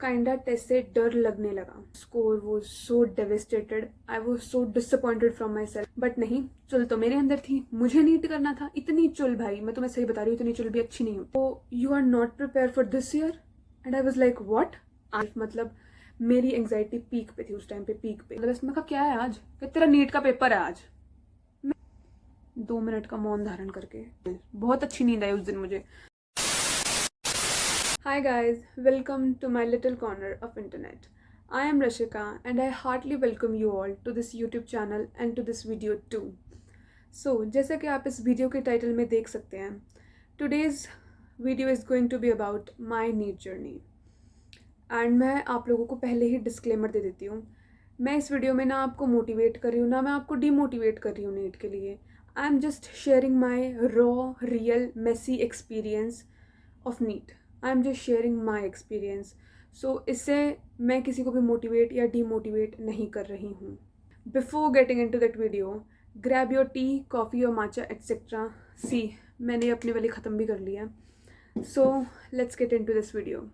Kinda test से डर लगने लगा। स्कोर वो so devastated, I was so disappointed from myself. But नहीं, चुल तो मेरे अंदर थी, मुझे नीट करना था। इतनी चुल भाई, मैं तुम्हें सही बता रही हूँ, इतनी चुल भी अच्छी नहीं हो। तो you are not prepare for this year. And I was like what. मतलब मेरी एंग्जाइटी पीक पे थी उस टाइम पे, पीक पे। मतलब मैं कहा क्या है आज, कि तेरा नीट का पेपर है आज। 2 मिनट का मौन धारण करके बहुत अच्छी नींद आई उस दिन मुझे। Hi guys, welcome to my little corner of internet. I am Rashika and I heartily welcome you all to this YouTube channel and to this video too. So, जैसा कि आप इस वीडियो के टाइटल में देख सकते हैं, today's video is going to be about my NEET journey. And मैं आप लोगों को पहले ही डिस्क्लेमर दे देती हूँ, मैं इस वीडियो में ना आपको मोटिवेट कर रही हूँ, ना मैं आपको डीमोटिवेट कर रही हूँ नीट के लिए। I am just sharing my raw real messy experience of NEET. I am just sharing my experience. So इससे मैं किसी को भी मोटिवेट या डीमोटिवेट नहीं कर रही हूँ। Before getting in to that video, grab your tea, coffee और माचा एट्सेट्रा। सी, मैंने अपने वाली ख़त्म भी कर लिया। So let's get in to this video.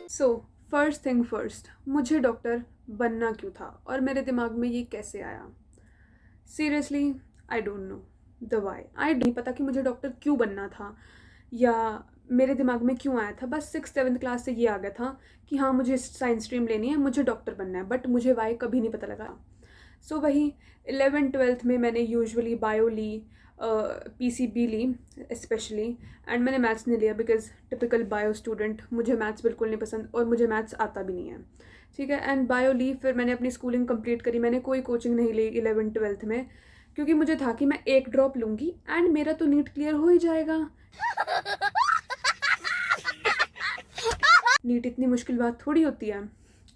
So first thing first, मुझे डॉक्टर बनना क्यों था और मेरे दिमाग में ये कैसे आया? Seriously I don't know the why. I नहीं पता कि मुझे डॉक्टर क्यों बनना था या मेरे दिमाग में क्यों आया था। बस 6th-7th क्लास से ये आ गया था कि हाँ मुझे साइंस स्ट्रीम लेनी है, मुझे डॉक्टर बनना है। बट मुझे वाई कभी नहीं पता लगा। सो वही 11th-12th में मैंने यूजुअली बायो ली, PCB ली स्पेशली। एंड मैंने मैथ्स नहीं लिया बिकॉज टिपिकल बायो स्टूडेंट, मुझे मैथ्स बिल्कुल नहीं पसंद और मुझे मैथ्स आता भी नहीं है। ठीक है, एंड बायो ली। फिर मैंने अपनी स्कूलिंग कंप्लीट करी। मैंने कोई कोचिंग नहीं ली 11th-12th में, क्योंकि मुझे था कि मैं एक ड्रॉप लूँगी एंड मेरा तो नीट क्लियर हो ही जाएगा। नीट इतनी मुश्किल बात थोड़ी होती है।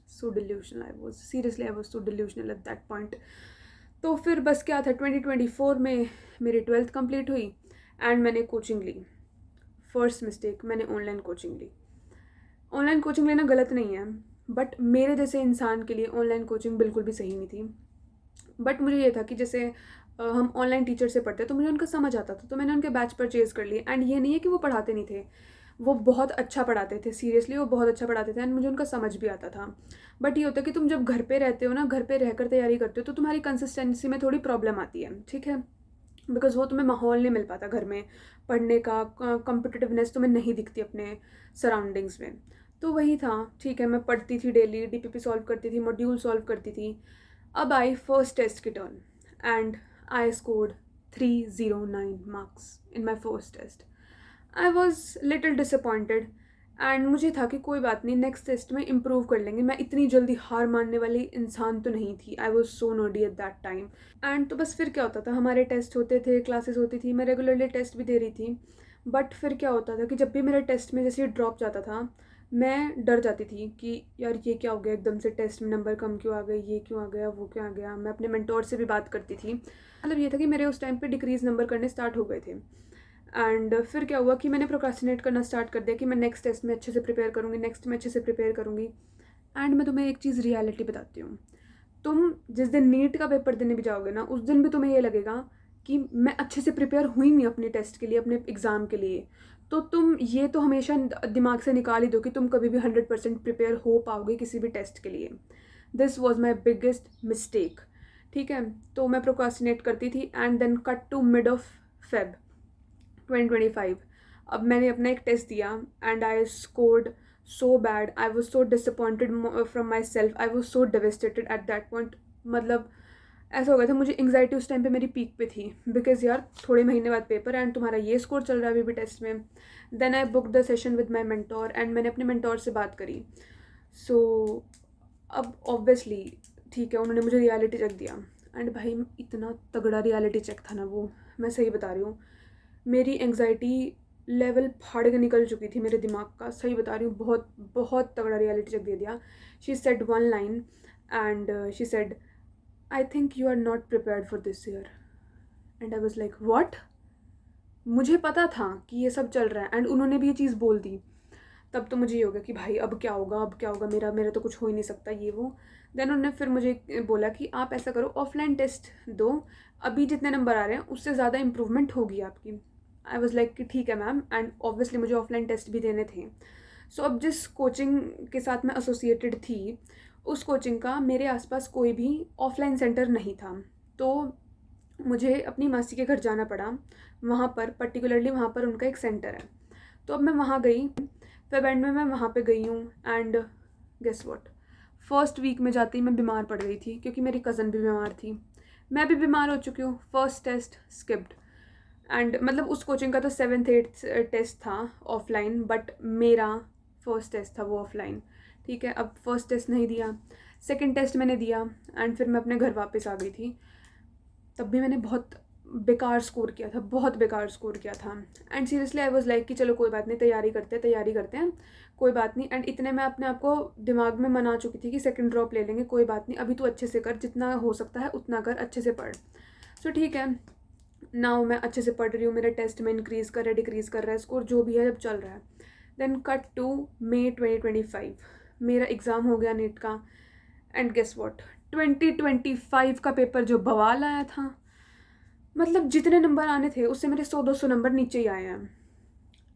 So delusional I was, seriously I was so delusional at that point. तो फिर बस क्या था, 2024 में मेरी 12th कंप्लीट हुई एंड मैंने कोचिंग ली। फर्स्ट मिस्टेक, मैंने ऑनलाइन कोचिंग ली। ऑनलाइन कोचिंग लेना गलत नहीं है, बट मेरे जैसे इंसान के लिए ऑनलाइन कोचिंग बिल्कुल भी सही नहीं थी। बट मुझे ये था कि जैसे हम ऑनलाइन टीचर से पढ़ते तो मुझे उनका समझ आता था, तो मैंने उनके बैच परचेज़ कर लिए। एंड ये नहीं है कि वो पढ़ाते नहीं थे, वो बहुत अच्छा पढ़ाते थे। सीरियसली वो बहुत अच्छा पढ़ाते थे एंड मुझे उनका समझ भी आता था। बट ये होता है कि तुम जब घर पे रहते हो ना, घर पे रहकर तैयारी करते हो, तो तुम्हारी कंसिस्टेंसी में थोड़ी प्रॉब्लम आती है। ठीक है, बिकॉज वो तुम्हें माहौल नहीं मिल पाता घर में पढ़ने का, कॉम्पिटिटिवनेस तुम्हें नहीं दिखती अपने सराउंडिंग्स में। तो वही था। ठीक है, मैं पढ़ती थी डेली, DPP सॉल्व करती थी, मॉड्यूल सॉल्व करती थी। अब आई फर्स्ट टेस्ट की turn and I scored 309 marks in my first test. I was little disappointed and मुझे था कि कोई बात नहीं, नेक्स्ट टेस्ट में इम्प्रूव कर लेंगे। मैं इतनी जल्दी हार मानने वाली इंसान तो नहीं थी। आई was so nerdy at that time. And तो बस फिर क्या होता था, हमारे टेस्ट होते थे, क्लासेस होती थी, मैं रेगुलरली टेस्ट भी दे रही थी। बट फिर क्या होता था कि जब भी मेरा टेस्ट में जैसे ड्रॉप जाता था, मैं डर जाती थी कि यार ये क्या हो गया, एकदम से टेस्ट में नंबर कम क्यों आ गए, ये क्यों आ गया, वो क्यों आ गया। मैं अपने मेंटोर से भी बात करती थी। मतलब ये था कि मेरे उस टाइम पे डिक्रीज नंबर करने स्टार्ट हो गए थे। एंड फिर क्या हुआ कि मैंने प्रोक्रास्टिनेट करना स्टार्ट कर दिया कि मैं नेक्स्ट टेस्ट में अच्छे से प्रिपेयर करूँगी, नेक्स्ट में अच्छे से प्रिपेयर करूँगी। एंड मैं तुम्हें एक चीज़ रियलिटी बताती हूँ, तुम जिस दिन नीट का पेपर देने भी जाओगे ना, उस दिन भी तुम्हें ये लगेगा कि मैं अच्छे से प्रिपेयर हुई नहीं अपने टेस्ट के लिए, अपने एग्ज़ाम के लिए। तो तुम ये तो हमेशा दिमाग से निकाल ही दो कि तुम कभी भी 100% प्रिपेयर हो पाओगे किसी भी टेस्ट के लिए। This was my biggest mistake. ठीक है, तो मैं प्रोक्रास्टिनेट करती थी and then cut to mid of Feb 2025। अब मैंने अपना एक टेस्ट दिया and I scored so bad. I was so disappointed from myself. I was so devastated at that point. मतलब ऐसा हो गया था, मुझे एंग्जाइटी उस टाइम पे मेरी पीक पे थी, बिकॉज यार थोड़े महीने बाद पेपर एंड तुम्हारा ये स्कोर चल रहा है अभी भी टेस्ट में। Then I book the session with my mentor and मैंने अपने मेंटोर से बात करी। सो अब ऑब्वियसली ठीक है, उन्होंने मुझे रियलिटी चेक दिया एंड भाई इतना तगड़ा रियलिटी चेक था ना वो, मैं सही बता रही हूँ। मेरी एंग्जाइटी लेवल फाड़ के निकल चुकी थी मेरे दिमाग का, सही बता रही हूँ। बहुत बहुत तगड़ा रियलिटी चेक दे दिया। She said one line and she said, I think you are not prepared for this year. And I was like what. मुझे पता था कि ये सब चल रहा है एंड उन्होंने भी ये चीज़ बोल दी। तब तो मुझे ये हो गया कि भाई अब क्या होगा, अब क्या होगा, मेरा मेरा तो कुछ हो ही नहीं सकता, ये वो। देन उन्होंने फिर मुझे बोला कि आप ऐसा करो, ऑफलाइन टेस्ट दो, अभी जितने नंबर आ रहे हैं उससे ज़्यादा इम्प्रूवमेंट होगी आपकी। आई वॉज लाइक कि ठीक है मैम, एंड ऑब्वियसली मुझे ऑफलाइन टेस्ट भी देने थे. सो अब जिस कोचिंग के साथ मैं एसोसिएटेड थी, उस कोचिंग का मेरे आसपास कोई भी ऑफलाइन सेंटर नहीं था. तो मुझे अपनी मासी के घर जाना पड़ा. वहाँ पर पर्टिकुलरली वहाँ पर उनका एक सेंटर है. तो अब मैं वहाँ गई. फेब एंड में मैं वहाँ पे गई हूँ, and guess what, first week में जाते ही मैं बीमार पड़ गई थी, क्योंकि मेरी कज़न भी बीमार थी. मैं भी बीमार हो चुकी हूँ. First test skipped. एंड मतलब उस कोचिंग का तो 7th 8th टेस्ट था ऑफलाइन, बट मेरा फर्स्ट टेस्ट था वो ऑफलाइन. ठीक है, अब फर्स्ट टेस्ट नहीं दिया, सेकंड टेस्ट मैंने दिया, एंड फिर मैं अपने घर वापस आ गई थी. तब भी मैंने बहुत बेकार स्कोर किया था, बहुत बेकार स्कोर किया था. And seriously I was like कि चलो कोई बात नहीं, तैयारी करते हैं, कोई बात नहीं. एंड इतने मैं अपने आप को दिमाग में मना चुकी थी कि सेकंड ड्रॉप ले लेंगे, कोई बात नहीं, अभी तो अच्छे से कर, जितना हो सकता है उतना कर, अच्छे से पढ़. सो ठीक है, नाउ मैं अच्छे से पढ़ रही हूँ, मेरे टेस्ट में इंक्रीज़ कर रहा है, डिक्रीज़ कर रहा है स्कोर, जो भी है जब चल रहा है. देन कट टू May 2025, मेरा एग्ज़ाम हो गया नीट का. एंड गेस व्हाट, 2025 का पेपर जो बवाल आया था, मतलब जितने नंबर आने थे उससे मेरे 100-200 नंबर नीचे ही आए हैं.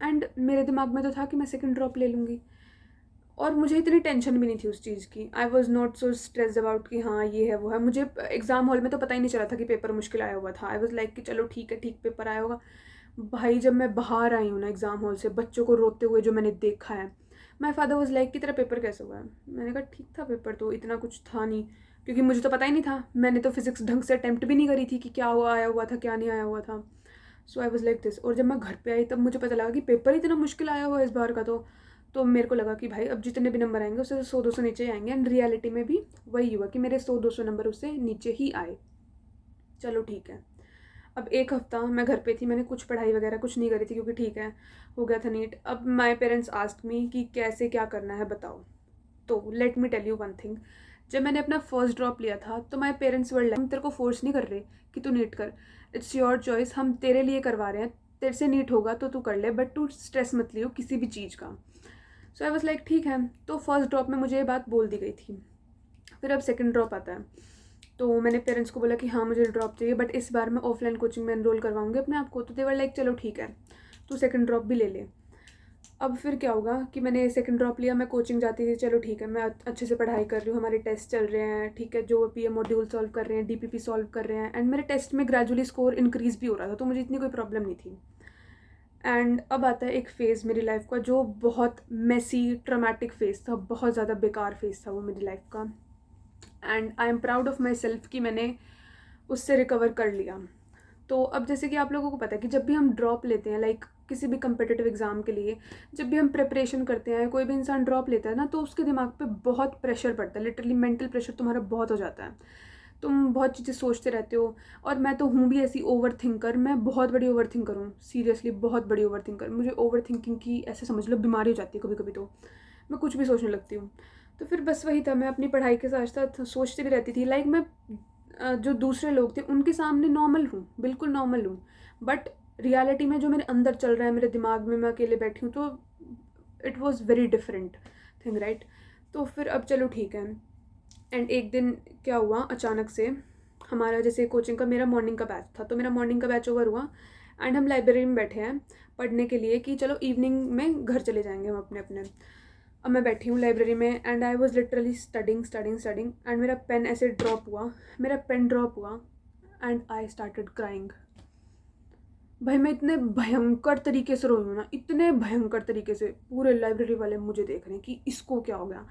एंड मेरे दिमाग में तो था कि मैं सेकंड ड्रॉप ले लूँगी, और मुझे इतनी टेंशन भी नहीं थी उस चीज़ की. I was not so stressed about कि हाँ ये है वो है. मुझे एग्ज़ाम हॉल में तो पता ही नहीं चला था कि पेपर मुश्किल आया हुआ था. आई वॉज लाइक कि चलो ठीक है, ठीक पेपर आया होगा. भाई जब मैं बाहर आई हूँ ना एग्ज़ाम हॉल से, बच्चों को रोते हुए जो मैंने देखा है, माई फादर वॉज लाइक कि तेरा पेपर कैसे हुआ है. मैंने कहा ठीक था पेपर, तो इतना कुछ था नहीं, क्योंकि मुझे तो पता ही नहीं था. मैंने तो फिजिक्स ढंग से अटैम्प्ट भी नहीं करी थी कि क्या हुआ, आया हुआ था क्या नहीं आया हुआ था. सो आई वॉज लाइक दिस. और जब मैं घर पे आई तब मुझे पता लगा कि पेपर इतना मुश्किल आया हुआ है इस बार का. तो मेरे को लगा कि भाई अब जितने भी नंबर आएंगे उससे 100-200 नीचे आएंगे. एंड रियलिटी में भी वही हुआ कि मेरे 100-200 नंबर उससे नीचे ही आए. चलो ठीक है. अब एक हफ्ता मैं घर पे थी, मैंने कुछ पढ़ाई वगैरह कुछ नहीं करी थी, क्योंकि ठीक है हो गया था नीट. अब माई पेरेंट्स आस्क्ड मी कि कैसे क्या करना है बताओ. तो let me tell you one thing. जब मैंने अपना फर्स्ट ड्रॉप लिया था तो माई पेरेंट्स वर लाइक, हम तेरे को फोर्स नहीं कर रहे कि तू नीट कर, इट्स योर चॉइस, हम तेरे लिए करवा रहे हैं, तेरे से नीट होगा तो तू कर ले, बट तू स्ट्रेस मत लियो किसी भी चीज़ का. सो आई वॉज लाइक ठीक है. तो फर्स्ट ड्रॉप में मुझे ये बात बोल दी गई थी. फिर अब सेकंड ड्रॉप आता है, तो मैंने पेरेंट्स को बोला कि हाँ मुझे ड्रॉप चाहिए, बट इस बार मैं ऑफलाइन कोचिंग में एनरोल करवाऊंगी अपने आप को. तो दे वर लाइक चलो ठीक है, तू सेकंड ड्रॉप भी ले ले. अब फिर क्या होगा कि मैंने सेकंड ड्रॉप लिया, मैं कोचिंग जाती थी, चलो ठीक है मैं अच्छे से पढ़ाई कर रही हूँ, हमारे टेस्ट चल रहे हैं, ठीक है, जो पीएम मॉड्यूल सॉल्व कर रहे हैं, डीपीपी सॉल्व कर रहे हैं, एंड मेरे टेस्ट में ग्रेजुअली स्कोर इंक्रीज़ भी हो रहा था, तो मुझे इतनी कोई प्रॉब्लम नहीं थी. एंड अब आता है एक फ़ेज़ मेरी लाइफ का जो बहुत मेसी ट्रामेटिक फ़ेज़ था, बहुत ज़्यादा बेकार फ़ेज़ था वो मेरी लाइफ का. And I am proud of my self कि मैंने उससे रिकवर कर लिया. तो अब जैसे कि आप लोगों को पता है कि जब भी हम ड्रॉप लेते हैं, लाइक किसी भी कम्पिटिटिव एग्ज़ाम के लिए, जब भी हम प्रिपरेशन करते हैं, कोई भी इंसान ड्रॉप लेता है ना, तो उसके दिमाग पे बहुत प्रेशर पड़ता है. लिटरली मेंटल प्रेशर तुम्हारा बहुत हो जाता है, तुम बहुत चीज़ें सोचते रहते हो. और मैं तो हूँ भी ऐसी ओवर थिंकर, मैं बहुत बड़ी ओवर थिंकर हूँ, सीरियसली बहुत बड़ी ओवर थिंकर. मुझे ओवर थिंकिंग की ऐसे समझ लो बीमारी हो जाती है कभी कभी, तो मैं कुछ भी सोचने लगती हूँ. तो फिर बस वही था, मैं अपनी पढ़ाई के साथ साथ सोचती भी रहती थी. लाइक मैं जो दूसरे लोग थे उनके सामने नॉर्मल हूँ, बिल्कुल नॉर्मल हूँ, बट रियलिटी में जो मेरे अंदर चल रहा है मेरे दिमाग में, मैं अकेले बैठी हूँ, तो it was very different thing, right. तो फिर अब चलो ठीक है. एंड एक दिन क्या हुआ, अचानक से हमारा जैसे कोचिंग का, मेरा मॉर्निंग का बैच था, तो मेरा मॉर्निंग का बैच ओवर हुआ, एंड हम लाइब्रेरी में बैठे हैं पढ़ने के लिए कि चलो इवनिंग में घर चले जाएंगे हम अपने अपने. अब मैं बैठी हूँ लाइब्रेरी में, and I was literally studying, and मेरा पेन ऐसे ड्रॉप हुआ, मेरा पेन ड्रॉप हुआ, एंड आई स्टार्टेड क्राइंग. भाई मैं इतने भयंकर तरीके से रोई हूँ ना, इतने भयंकर तरीके से, पूरे लाइब्रेरी वाले मुझे देख रहे हैं कि इसको क्या हो गया.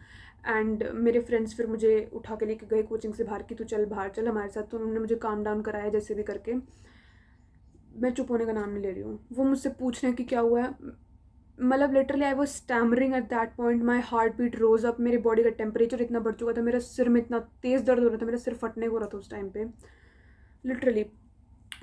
एंड मेरे फ्रेंड्स फिर मुझे उठा के लेके गए कोचिंग से बाहर कि तू चल बाहर चल हमारे साथ. तो उन्होंने मुझे काम डाउन कराया जैसे भी करके. मैं चुप होने का नाम नहीं ले रही हूँ. वो मुझसे पूछ रहे हैं कि क्या हुआ है, मतलब literally I was stammering at that point. My heart beat rose up, मेरे बॉडी का टेम्परेचर इतना बढ़ चुका था, मेरे सिर में इतना तेज़ दर्द हो रहा था, मेरा सिर फटने को हो रहा था उस टाइम पे. लिटरली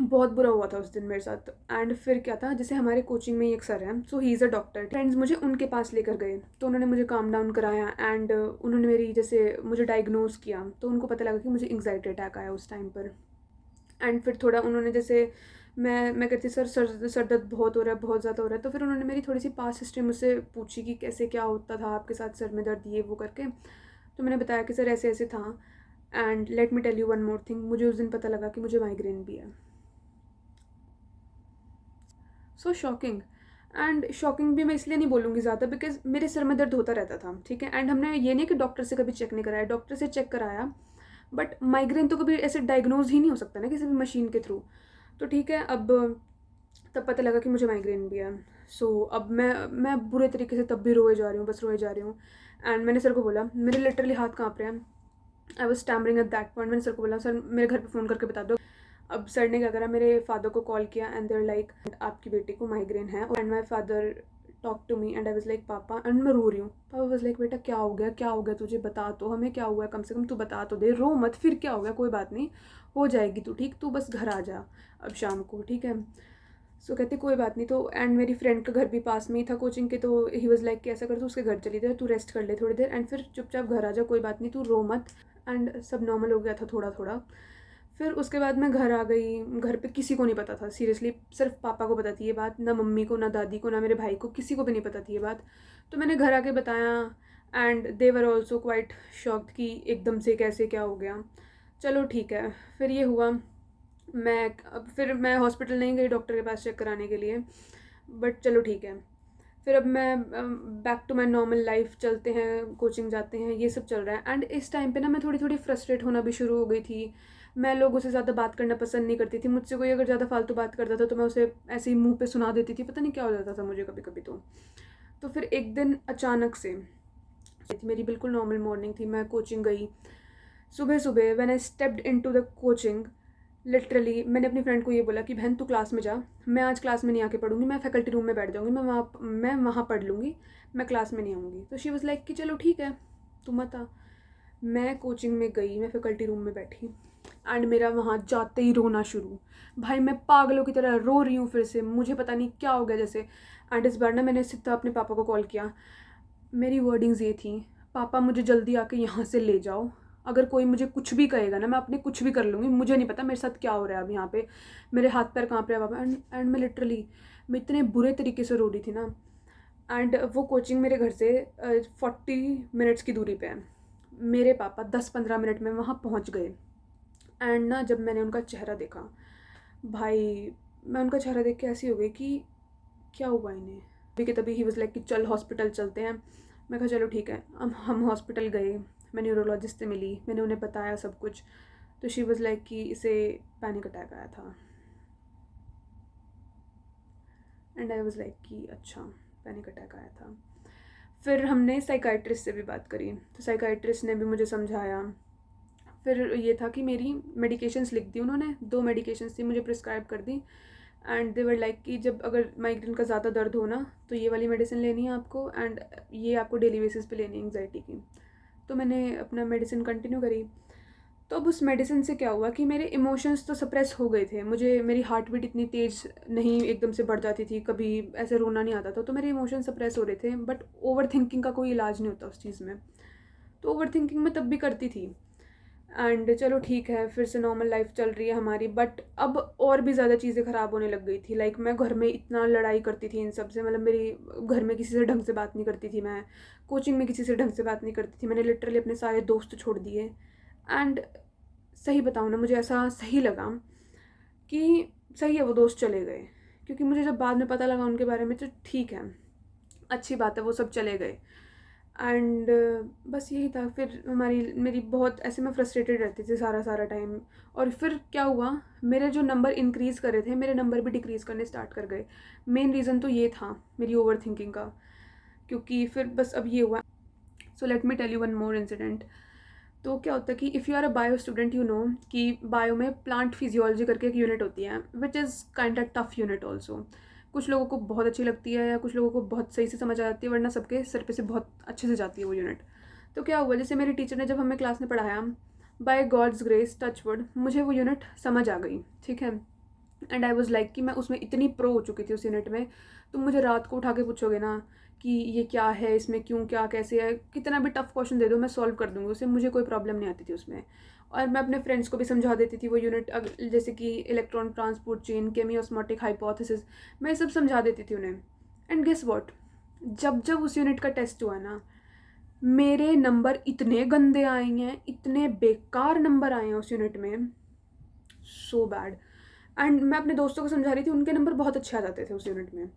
बहुत बुरा हुआ था उस दिन मेरे साथ. एंड फिर क्या था, जैसे हमारे कोचिंग में ही एक सर हैं, so he is a doctor. Friends मुझे उनके पास लेकर गए, तो उन्होंने मुझे काम डाउन कराया, एंड उन्होंने मेरी जैसे मुझे डायग्नोज किया, तो उनको पता लगा कि मुझे एंग्जाइटी अटैक आया उस टाइम पर. एंड फिर थोड़ा उन्होंने जैसे मैं कहती सर दर्द बहुत हो रहा है, बहुत ज़्यादा हो रहा है. तो फिर उन्होंने मेरी थोड़ी सी पास्ट हिस्ट्री मुझसे पूछी कि कैसे क्या होता था आपके साथ, सर में दर्द ये वो करके. तो मैंने बताया कि सर ऐसे ऐसे था. And let me tell you one more thing, मुझे उस दिन पता लगा कि मुझे माइग्रेन भी है. So shocking. एंड शॉकिंग भी मैं इसलिए नहीं बोलूँगी ज़्यादा बिकॉज मेरे सिर में दर्द होता रहता था, ठीक है। एंड हमने ये नहीं कि डॉक्टर से कभी चेक नहीं कराया, डॉक्टर से चेक कराया, बट माइग्रेन तो कभी ऐसे डायग्नोज ही नहीं हो सकता ना किसी भी मशीन के थ्रू। तो ठीक है, अब तब पता लगा कि मुझे माइग्रेन भी है। सो अब मैं बुरे तरीके से तब भी रोए जा रही हूँ, बस रोए जा रही हूँ। एंड मैंने सर को बोला, मेरे लिटरली हाथ काँप रहे हैं। आई was stammering at that point. मैंने सर को बोला, सर मेरे घर पे फ़ोन करके बता दो। अब सर ने क्या करा, मेरे फादर को कॉल किया एंड देयर लाइक आपकी बेटी को माइग्रेन है। And my father talk to me and I was like पापा, एंड मैं रो रही हूँ। पापा वाज लाइक बेटा क्या हो गया, क्या हो गया तुझे, बता तो हमें क्या हुआ है, कम से कम तू बता तो दे, रो मत, फिर क्या हो गया, कोई बात नहीं, हो जाएगी तू ठीक, तू बस घर आ जा अब शाम को, ठीक है। सो कहते कोई बात नहीं। तो एंड मेरी फ्रेंड का घर भी पास में ही था कोचिंग के, तो ही वाज लाइक कि ऐसा कर, तू उसके घर चली जा, तू रेस्ट कर ले थोड़ी देर एंड फिर चुपचाप घर आ जा, कोई बात नहीं, तू रो मत। एंड सब नॉर्मल हो गया था थोड़ा थोड़ा। फिर उसके बाद मैं घर आ गई। घर पे किसी को नहीं पता था सीरियसली, सिर्फ पापा को पता थी ये बात, ना मम्मी को, ना दादी को, ना मेरे भाई को, किसी को भी नहीं पता थी ये बात। तो मैंने घर आके बताया and they were also quite shocked कि एकदम से कैसे क्या हो गया। चलो ठीक है, फिर ये हुआ। फिर मैं हॉस्पिटल नहीं गई डॉक्टर के पास चेक कराने के लिए, बट चलो ठीक है। फिर अब मैं back to my normal life, चलते हैं, कोचिंग जाते हैं, ये सब चल रहा है। एंड इस टाइम पे ना मैं थोड़ी थोड़ी फ्रस्ट्रेट होना भी शुरू हो गई थी। मैं लोगों से ज़्यादा बात करना पसंद नहीं करती थी। मुझसे कोई अगर ज़्यादा फालतू बात करता था तो मैं उसे ऐसे ही मुंह पे सुना देती थी, पता नहीं क्या हो जाता था मुझे कभी कभी। तो फिर एक दिन अचानक से, मेरी बिल्कुल नॉर्मल मॉर्निंग थी, मैं कोचिंग गई। सुबह सुबह when I stepped into the coaching, literally मैंने अपनी फ्रेंड को ये बोला कि बहन तू क्लास में जा, मैं आज क्लास में नहीं आके पढ़ूंगी, मैं फैकल्टी रूम में बैठ जाऊंगी, मैं वहाँ पढ़ लूँगी, मैं क्लास में नहीं आऊँगी। तो शी वाज लाइक कि चलो ठीक है, तू मत आ। मैं कोचिंग में गई, मैं फैकल्टी रूम में बैठी एंड मेरा वहाँ जाते ही रोना शुरू। भाई मैं पागलों की तरह रो रही हूँ फिर से, मुझे पता नहीं क्या हो गया जैसे। एंड इस बार ना मैंने सीधा अपने पापा को कॉल किया। मेरी वर्डिंग्स ये थी, पापा मुझे जल्दी आके यहाँ से ले जाओ, अगर कोई मुझे कुछ भी कहेगा ना मैं अपने कुछ भी कर लूँगी, मुझे नहीं पता मेरे साथ क्या हो रहा है अब यहाँ पे, मेरे हाथ पैर काँप रहे हैं पापा। एंड मैं लिटरली, मैं इतने बुरे तरीके से रो रही थी ना। एंड वो कोचिंग मेरे घर से 40 मिनट्स की दूरी पे है। मेरे पापा 10-15 मिनट में वहाँ पहुँच गए। एंड ना जब मैंने उनका चेहरा देखा, भाई मैं उनका चेहरा देख के ऐसी हो गई कि क्या हुआ इन्हें। तभी के तभी ही वाज लाइक कि चल हॉस्पिटल चलते हैं। मैं कहा चलो ठीक है। अब हम हॉस्पिटल गए, मैं न्यूरोलॉजिस्ट से मिली, मैंने उन्हें बताया सब कुछ। तो शी वाज लाइक कि इसे पैनिक अटैक आया था। एंड आई वाज लाइक कि अच्छा, पैनिक अटैक आया था। फिर हमने साइकाइट्रिस्ट से भी बात करी, तो साइकाइट्रिस्ट ने भी मुझे समझाया। फिर ये था कि मेरी मेडिकेशंस लिख दी उन्होंने, 2 मेडिकेशंस थी मुझे प्रिस्क्राइब कर दी। एंड दे वर लाइक कि जब अगर माइग्रेन का ज़्यादा दर्द हो ना तो ये वाली मेडिसिन लेनी है आपको, एंड ये आपको डेली बेसिस पे लेनी है एंग्जाइटी की। तो मैंने अपना मेडिसिन कंटिन्यू करी। तो अब उस मेडिसिन से क्या हुआ कि मेरे इमोशंस तो सप्रेस हो गए थे, मुझे मेरी हार्ट बीट इतनी तेज़ नहीं एकदम से बढ़ जाती थी, कभी ऐसे रोना नहीं आता था, तो मेरे इमोशंस सप्रेस हो रहे थे। बट ओवर थिंकिंग का कोई इलाज नहीं होता उस चीज़ में, तो ओवर थिंकिंग मैं तब भी करती थी। एंड चलो ठीक है, फिर से नॉर्मल लाइफ चल रही है हमारी, बट अब और भी ज़्यादा चीज़ें ख़राब होने लग गई थी। लाइक मैं घर में इतना लड़ाई करती थी इन सब से, मतलब मेरी घर में किसी से ढंग से बात नहीं करती थी मैं, कोचिंग में किसी से ढंग से बात नहीं करती थी, मैंने लिटरली अपने सारे दोस्त छोड़ दिए। एंड सही बताऊँ ना, मुझे ऐसा सही लगा कि सही है वो दोस्त चले गए, क्योंकि मुझे जब बाद में पता लगा उनके बारे में तो ठीक है, अच्छी बात है, वो सब चले गए। एंड बस यही था। फिर मेरी बहुत ऐसे मैं फ्रस्ट्रेटेड रहती थी सारा सारा टाइम। और फिर क्या हुआ, मेरे जो नंबर इंक्रीज़ कर रहे थे मेरे नंबर भी डिक्रीज़ करने स्टार्ट कर गए। मेन रीज़न तो ये था मेरी ओवर थिंकिंग का, क्योंकि फिर बस अब ये हुआ। So let me tell you one more incident. तो क्या होता है कि if you are a bio student, you know कि बायो में प्लांट फिजियोलॉजी करके एक यूनिट होती है, which is kind of tough unit also. कुछ लोगों को बहुत अच्छी लगती है या कुछ लोगों को बहुत सही से समझ आ जाती है, वरना सबके सर पे से बहुत अच्छे से जाती है वो यूनिट। तो क्या हुआ, जैसे मेरे टीचर ने जब हमें क्लास में पढ़ाया, बाय गॉड्स ग्रेस टचवुड मुझे वो यूनिट समझ आ गई, ठीक है। एंड आई वॉज लाइक कि मैं उसमें इतनी प्रो हो चुकी थी उस यूनिट में। तुम मुझे रात को उठा के पूछोगे ना कि ये क्या है, इसमें क्यों, क्या कैसे है, कितना भी टफ क्वेश्चन दे दो मैं सॉल्व कर दूँगी उसे, मुझे कोई प्रॉब्लम नहीं आती थी उसमें। और मैं अपने फ्रेंड्स को भी समझा देती थी वो यूनिट, जैसे कि electron transport chain, chemiosmotic hypothesis, मैं ये सब समझा देती थी उन्हें। एंड गेस व्हाट, जब जब उस यूनिट का टेस्ट हुआ ना, मेरे नंबर इतने गंदे आए हैं, इतने बेकार नंबर आए हैं उस यूनिट में, सो बैड। एंड मैं अपने दोस्तों को समझा रही थी, उनके नंबर बहुत अच्छे आ जाते थे उस यूनिट में।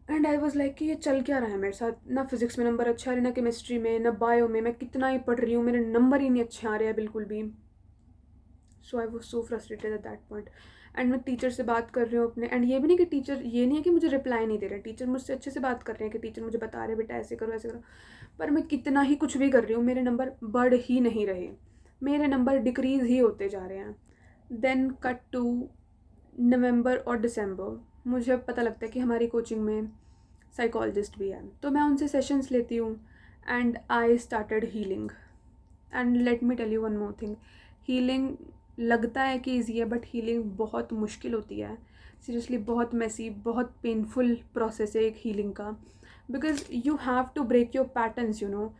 एंड आई वॉज लाइक कि ये चल क्या रहा है मेरे साथ, ना फिजिक्स में नंबर अच्छा आ रहे, ना केमिस्ट्री में, ना बायो में, मैं कितना ही पढ़ रही हूँ, मेरे नंबर ही नहीं अच्छे आ रहे हैं बिल्कुल भी। So I was so frustrated at that point. And मैं टीचर से बात कर रही हूँ अपने, एंड ये भी नहीं कि टीचर, ये नहीं है कि मुझे रिप्लाई नहीं दे रहे, टीचर मुझसे अच्छे से बात कर रहे हैं कि टीचर मुझे बता रहे हैं बेटा ऐसे करो ऐसे करो, पर मैं कितना ही कुछ भी कर रही हूँ मेरे नंबर बढ़ ही नहीं रहे, मेरे नंबर डिक्रीज़ ही होते जा रहे हैं। देन कट टू नवंबर और दिसंबर, मुझे अब पता लगता है कि हमारी कोचिंग में साइकोलॉजिस्ट भी है, तो मैं उनसे सेशंस लेती हूँ and I started healing. And let me tell you one more thing, healing लगता है कि ईजी है, बट हीलिंग बहुत मुश्किल होती है, सीरियसली बहुत मैसी, बहुत पेनफुल प्रोसेस है एक हीलिंग का, because you have to break your patterns, you know.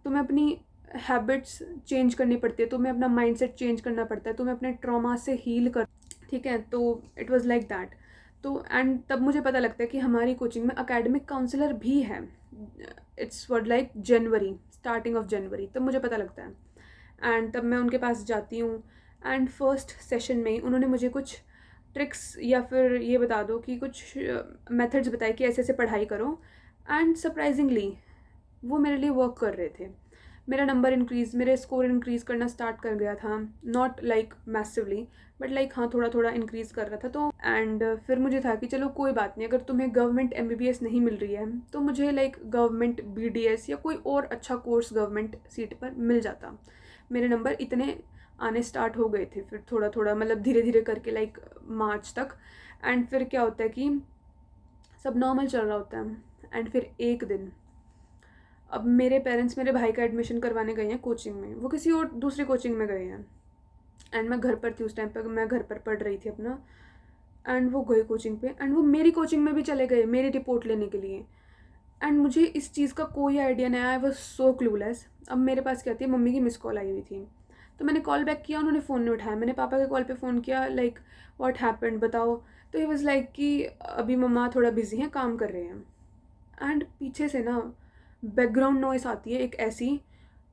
तुम्हें अपनी हैबिट्स चेंज करनी पड़ती है, तुम्हें अपना माइंडसेट चेंज करना पड़ता है, तुम्हें अपने ट्रॉमा से हील कर, ठीक है। तो इट वाज लाइक दैट। तो एंड तब मुझे पता लगता है कि हमारी कोचिंग में अकेडमिक काउंसलर भी है। It's for like January, starting of January, तब मुझे पता लगता है। एंड तब मैं उनके पास जाती हूँ, एंड फर्स्ट सेशन में उन्होंने मुझे कुछ ट्रिक्स या फिर ये बता दो कि कुछ मेथड्स बताए कि ऐसे ऐसे पढ़ाई करो, एंड सरप्राइजिंगली वो मेरे लिए वर्क कर रहे थे। मेरा नंबर इंक्रीज़, मेरे स्कोर इंक्रीज़ करना स्टार्ट कर गया था, not like massively, but like हाँ थोड़ा थोड़ा इंक्रीज़ कर रहा था। तो एंड फिर मुझे था कि चलो कोई बात नहीं, अगर तुम्हें गवर्नमेंट MBBS नहीं मिल रही है तो मुझे लाइक गवर्नमेंट BDS या कोई और अच्छा कोर्स गवर्नमेंट सीट पर मिल जाता। मेरे नंबर इतने आने स्टार्ट हो गए थे फिर थोड़ा थोड़ा, मतलब धीरे धीरे करके, लाइक मार्च तक। एंड फिर क्या होता है कि सब नॉर्मल चल रहा होता है, एंड फिर एक दिन, अब मेरे पेरेंट्स मेरे भाई का एडमिशन करवाने गए हैं कोचिंग में, वो किसी और दूसरी कोचिंग में गए हैं, एंड मैं घर पर थी उस टाइम पर, मैं घर पर पढ़ रही थी अपना। एंड वो गए कोचिंग पे, एंड वो मेरी कोचिंग में भी चले गए मेरी रिपोर्ट लेने के लिए। एंड मुझे इस चीज़ का कोई आइडिया नहीं आया, आई वॉज सो क्लूलेस। अब मेरे पास क्या थी, मम्मी की मिस कॉल आई हुई थी, तो मैंने कॉल बैक किया, उन्होंने फ़ोन नहीं उठाया, मैंने पापा के कॉल पे फ़ोन किया, लाइक व्हाट हैपेंड बताओ। तो ही वॉज लाइक कि अभी मम्मा थोड़ा बिजी हैं, काम कर रहे हैं। एंड पीछे से ना बैकग्राउंड नॉइस आती है एक ऐसी,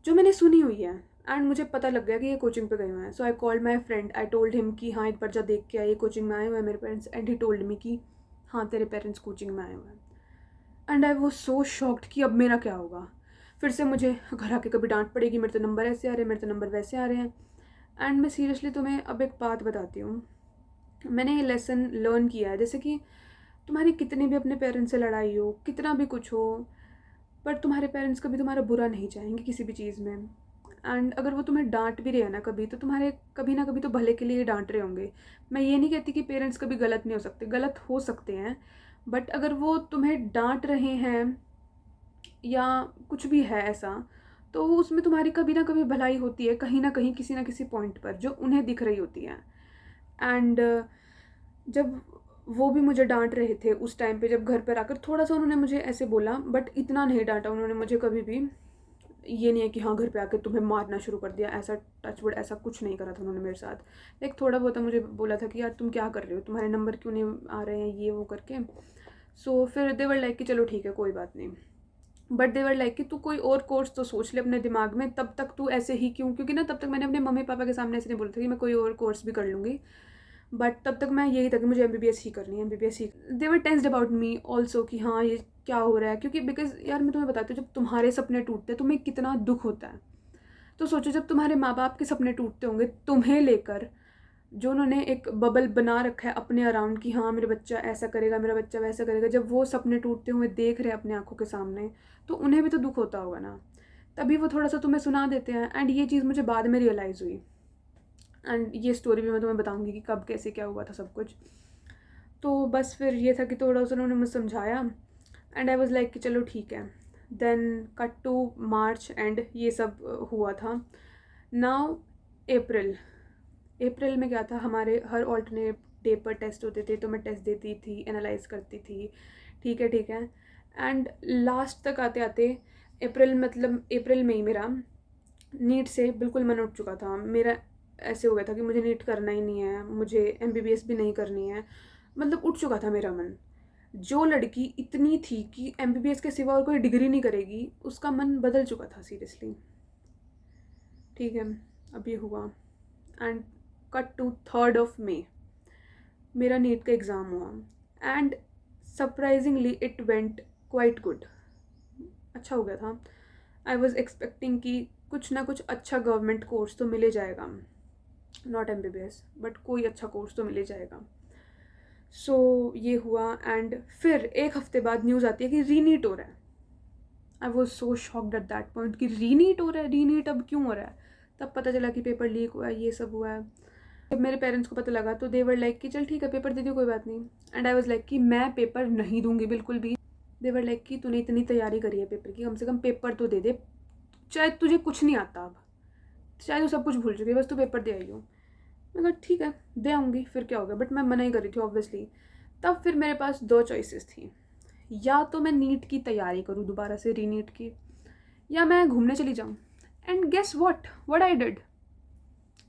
जो मैंने सुनी हुई है, एंड मुझे पता लग गया कि ये कोचिंग पे गए हुए हैं। So I called my friend, I told him कि हाँ एक बार जा देख के आए, कोचिंग में आए हुए हैं मेरे parents, and he told me कि हाँ तेरे पेरेंट्स कोचिंग में आए हुए हैं। And I was so shocked कि अब मेरा क्या होगा, फिर से मुझे घर आके कभी डांट पड़ेगी, मेरे तो नंबर ऐसे आ रहे हैं, मेरे तो नंबर वैसे आ रहे हैं। एंड मैं सीरियसली तुम्हें अब एक बात बताती हूँ, मैंने ये लेसन लर्न किया है, जैसे कि तुम्हारी कितनी भी अपने पेरेंट्स से लड़ाई हो, कितना भी कुछ हो, पर तुम्हारे पेरेंट्स कभी तुम्हारा बुरा नहीं चाहेंगे किसी भी चीज़ में। एंड अगर वो तुम्हें डांट भी रहे हैं ना कभी, तो तुम्हारे कभी ना कभी तो भले के लिए डांट रहे होंगे। मैं ये नहीं कहती कि पेरेंट्स कभी गलत नहीं हो सकते, गलत हो सकते हैं, बट अगर वो तुम्हें डांट रहे हैं या कुछ भी है ऐसा, तो उसमें तुम्हारी कभी ना कभी भलाई होती है, कहीं ना कहीं किसी ना किसी पॉइंट पर जो उन्हें दिख रही होती है। एंड जब वो भी मुझे डांट रहे थे उस टाइम पे, जब घर पर आकर थोड़ा सा उन्होंने मुझे ऐसे बोला, बट इतना नहीं डांटा उन्होंने मुझे कभी भी। ये नहीं है कि हाँ घर पे आकर तुम्हें मारना शुरू कर दिया, ऐसा टचवुड ऐसा कुछ नहीं करा था उन्होंने मेरे साथ। लाइक थोड़ा बहुत मुझे बोला था कि यार तुम क्या कर रहे हो, तुम्हारे नंबर क्यों नहीं आ रहे हैं, ये वो करके। सो फिर देवर लाइक कि चलो ठीक है कोई बात नहीं, बट देवर लाइक कि तू कोई और कोर्स तो सोच ले अपने दिमाग में, तब तक तू ऐसे ही क्यों, क्योंकि ना तब तक मैंने अपने मम्मी पापा के सामने ऐसे नहीं बोला था कि मैं कोई और कोर्स भी कर लूँगी, बट तब तक मैं यही था कि मुझे MBBS ही करनी है, MBBS he. They were tensed about me also कि हाँ ये क्या हो रहा है, क्योंकि बिकॉज यार मैं तुम्हें बताती हूँ, जब तुम्हारे सपने टूटते हैं तुम्हें कितना दुख होता है। तो सोचो जब तुम्हारे माँ बाप के सपने टूटते होंगे तुम्हें लेकर, जो उन्होंने एक बबल बना रखा है अपने अराउंड कि हाँ मेरा बच्चा ऐसा करेगा, मेरा बच्चा वैसा करेगा, जब वो सपने टूटते हुए देख रहे हैं अपने आंखों के सामने, तो उन्हें भी तो दुख होता होगा ना। तभी वो थोड़ा सा तुम्हें सुना देते हैं, एंड ये चीज़ मुझे बाद में रियलाइज़ हुई। एंड ये स्टोरी भी मैं तुम्हें बताऊंगी कि कब कैसे क्या हुआ था सब कुछ। तो बस फिर ये था कि थोड़ा सा उन्होंने मुझे समझाया, एंड आई वाज लाइक कि चलो ठीक है। Then cut to March and ये सब हुआ था। नाउ अप्रैल, अप्रैल में क्या था, हमारे हर ऑल्टरनेट डे पर टेस्ट होते थे, तो मैं टेस्ट देती थी, एनालाइज करती थी, ठीक है ठीक है। एंड लास्ट तक आते आते अप्रैल, मतलब अप्रैल में ही मेरा नीट से बिल्कुल मन उठ चुका था मेरा। ऐसे हो गया था कि मुझे नीट करना ही नहीं है, मुझे MBBS भी नहीं करनी है, मतलब उठ चुका था मेरा मन। जो लड़की इतनी थी कि MBBS के सिवा और कोई डिग्री नहीं करेगी, उसका मन बदल चुका था सीरियसली, ठीक है। अब ये हुआ, and cut to 3rd of May, मेरा नीट का एग्ज़ाम हुआ and surprisingly it went quite good, अच्छा हो गया था। आई वॉज एक्सपेक्टिंग कि कुछ ना कुछ अच्छा गवर्नमेंट कोर्स तो मिले जाएगा, नॉट MBBS बट कोई अच्छा कोर्स तो मिले जाएगा। सो ये हुआ एंड फिर एक हफ्ते बाद न्यूज़ आती है कि रीनीट हो रहा है। आई was so shocked eight that point कि रीनीट हो रहा है, रीनीट अब क्यों हो रहा है। तब पता चला कि पेपर लीक हुआ है, ये सब हुआ है। जब मेरे पेरेंट्स को पता लगा तो दे वर लाइक कि चल ठीक है पेपर दे दियो, कोई बात नहीं। एंड आई वॉज लाइक कि मैं पेपर नहीं दूंगी बिल्कुल भी। दे वर लाइक कि तूने इतनी तैयारी करी है पेपर की, कम से कम पेपर तो दे दे, चाहे तुझे कुछ नहीं आता अब, चाहे तू सब कुछ भूल चुकी है, बस तू पेपर दे आई हो। मैं कहा ठीक है दे आऊँगी, फिर क्या हो गया, बट मैं मना ही कर रही थी ऑब्वियसली। तब फिर मेरे पास दो चॉइसेस थी, या तो मैं नीट की तैयारी करूँ दोबारा से, रीनीट की, या मैं घूमने चली जाऊँ। And guess what I did,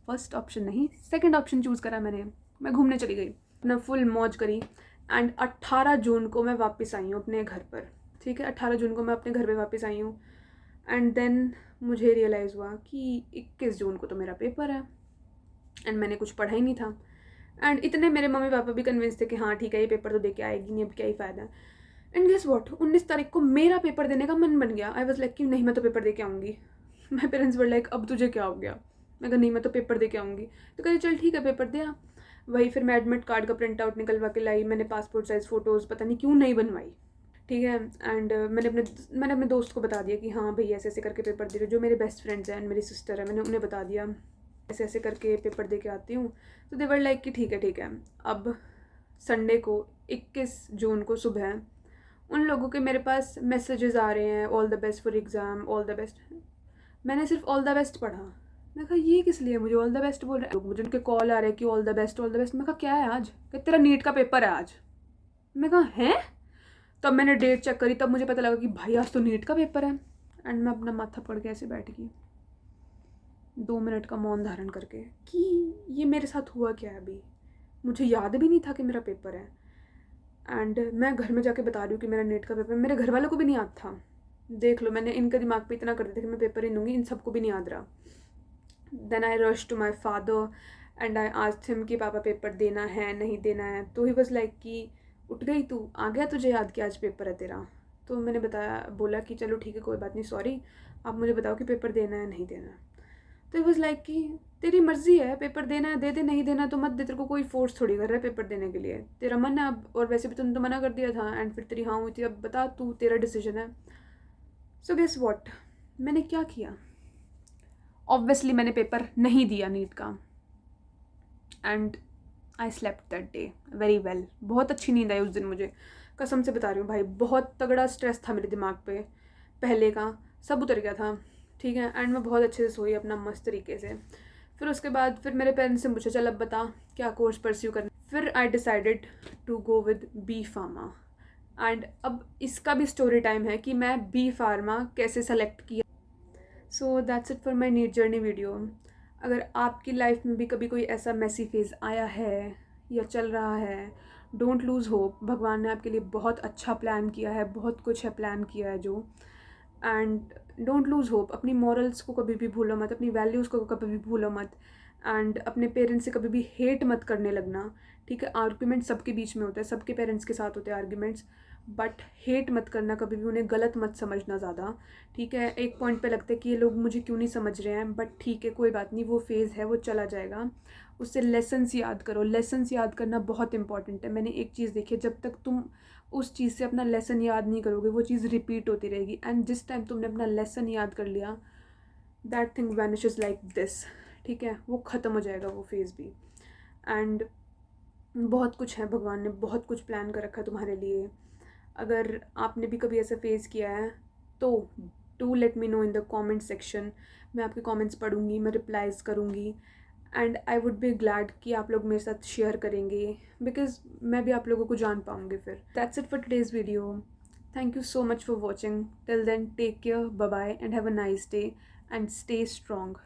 first option नहीं सेकंड ऑप्शन चूज़ करा मैंने। मैं घूमने चली गई, अपना फुल मौज करी एंड 18 जून को मैं वापस आई हूँ अपने घर पर। ठीक है, 18 जून को मैं अपने घर पे वापस आई हूँ। एंड देन मुझे रियलाइज़ हुआ कि 21 जून को तो मेरा पेपर है एंड मैंने कुछ पढ़ा ही नहीं था। एंड इतने मेरे मम्मी पापा भी कन्विंस थे कि हाँ ठीक है ये पेपर तो दे के आएगी नहीं, अब क्या ही फ़ायदा है। एंड गेस व्हाट, 19 तारीख को मेरा पेपर देने का मन बन गया। आई वॉज लाइक कि नहीं मैं तो पेपर दे के आऊँगी। माई पेरेंट्स वर लाइक अब तुझे क्या हो गया। मैं कहा नहीं मैं तो पेपर दे के आऊँगी। तो कहते चल ठीक है पेपर दे आ। वही फिर मैं एडमिट कार्ड का प्रिंट आउट निकलवा के लाई, मैंने पासपोर्ट साइज़ फ़ोटोज़ पता नहीं क्यों नहीं बनवाई। ठीक है, एंड मैंने अपने दोस्त को बता दिया कि हाँ भैया ऐसे ऐसे करके पेपर दे रहे, जो मेरे बेस्ट फ्रेंड्स हैं एंड मेरी सिस्टर है, मैंने उन्हें बता दिया ऐसे ऐसे करके पेपर दे के आती हूँ। तो दे वर लाइक कि ठीक है। अब संडे को 21 जून को सुबह उन लोगों के मेरे पास मैसेजेस आ रहे हैं, all the best for exam, all the best. मैंने सिर्फ ऑल द बेस्ट पढ़ा। मैं कहा ये किस लिए मुझे ऑल द बेस्ट बोल रहे हैं, मुझे उनके कॉल आ रहे हैं कि all the best all the best. मैं कहा क्या है आज, कि तेरा नीट का पेपर है आज। मैं कहा हैं, तब मैंने डेट चेक करी, तब मुझे पता लगा कि भाई आज तो नीट का पेपर है। एंड मैं अपना माथा पड़ के ऐसे बैठ गई 2 मिनट का मौन धारण करके कि ये मेरे साथ हुआ क्या है। अभी मुझे याद भी नहीं था कि मेरा पेपर है। एंड मैं घर में जाके बता रही हूँ कि मेरा नीट का पेपर, मेरे घर वालों को भी नहीं याद था। देख लो, मैंने इनके दिमाग पे इतना कर दिया था कि मैं पेपर ही दूंगी, इन सबको भी नहीं याद रहा। Then I rush to my father and I asked him कि पापा पेपर देना है नहीं देना है। तो ही वॉज लाइक कि उठ गई तू, आ गया तुझे याद कि आज पेपर है तेरा। तो मैंने बोला कि चलो ठीक है कोई बात नहीं, सॉरी, आप मुझे बताओ कि पेपर देना है नहीं देना। तो ही वॉज लाइक कि तेरी मर्जी है, पेपर देना है दे दे, नहीं देना तो मत दे, तेरे को कोई फोर्स थोड़ी कर रहा है पेपर देने के लिए, तेरा मन है अब, और वैसे भी तूने तो मना कर दिया था एंड फिर तेरी हाँ हुई थी, अब बता तू, तेरा डिसीजन है। सो गेस व्हाट, मैंने क्या किया, ऑब्वियसली मैंने पेपर नहीं दिया नीट का। And I slept that day very well, बहुत अच्छी नींद आई उस दिन मुझे, कसम से बता रही हूँ भाई, बहुत तगड़ा स्ट्रेस था मेरे दिमाग पे पहले का, सब उतर गया था। ठीक है, एंड मैं बहुत अच्छे से सोई अपना मस्त तरीके से। फिर उसके बाद फिर मेरे पेरेंट्स से पूछा चल अब बता क्या कोर्स परस्यू करना। फिर I decided to go with B pharma. And अब इसका भी स्टोरी टाइम है कि मैं बी फार्मा कैसे सेलेक्ट किया। So that's it for my NEET journey video. अगर आपकी लाइफ में भी कभी कोई ऐसा मैसी फेज़ आया है या चल रहा है, डोंट लूज़ होप, भगवान ने आपके लिए बहुत अच्छा प्लान किया है, बहुत कुछ है प्लान किया है जो। एंड डोंट लूज़ होप, अपनी मॉरल्स को कभी भी भूलो मत, अपनी वैल्यूज़ को कभी भी भूलो मत। एंड अपने पेरेंट्स से कभी भी हेट मत करने लगना। ठीक है, आर्ग्यूमेंट सबके बीच में होता है, सबके पेरेंट्स के साथ होते हैं आर्ग्यूमेंट्स, बट हेट मत करना कभी भी, उन्हें गलत मत समझना ज़्यादा। ठीक है, एक पॉइंट पे लगता है कि ये लोग मुझे क्यों नहीं समझ रहे हैं, बट ठीक है कोई बात नहीं, वो फेज़ है, वो चला जाएगा। उससे लेसन्स याद करो, लेसन्स याद करना बहुत इंपॉर्टेंट है। मैंने एक चीज़ देखी है, जब तक तुम उस चीज़ से अपना लेसन याद नहीं करोगे वो चीज़ रिपीट होती रहेगी। एंड जिस टाइम तुमने अपना लेसन याद कर लिया, that thing vanishes like this. ठीक है, वो ख़त्म हो जाएगा वो फेज़ भी। एंड बहुत कुछ है, भगवान ने बहुत कुछ प्लान कर रखा है तुम्हारे लिए। अगर आपने भी कभी ऐसा फेस किया है तो do let me know in the comment section. मैं आपके कमेंट्स पढ़ूंगी, मैं रिप्लाइज़ करूंगी and I would be glad कि आप लोग मेरे साथ शेयर करेंगे, बिकॉज मैं भी आप लोगों को जान पाऊंगी फिर। That's it for today's video. Thank you so much for watching. Till then take care, bye bye and have a nice day and stay strong.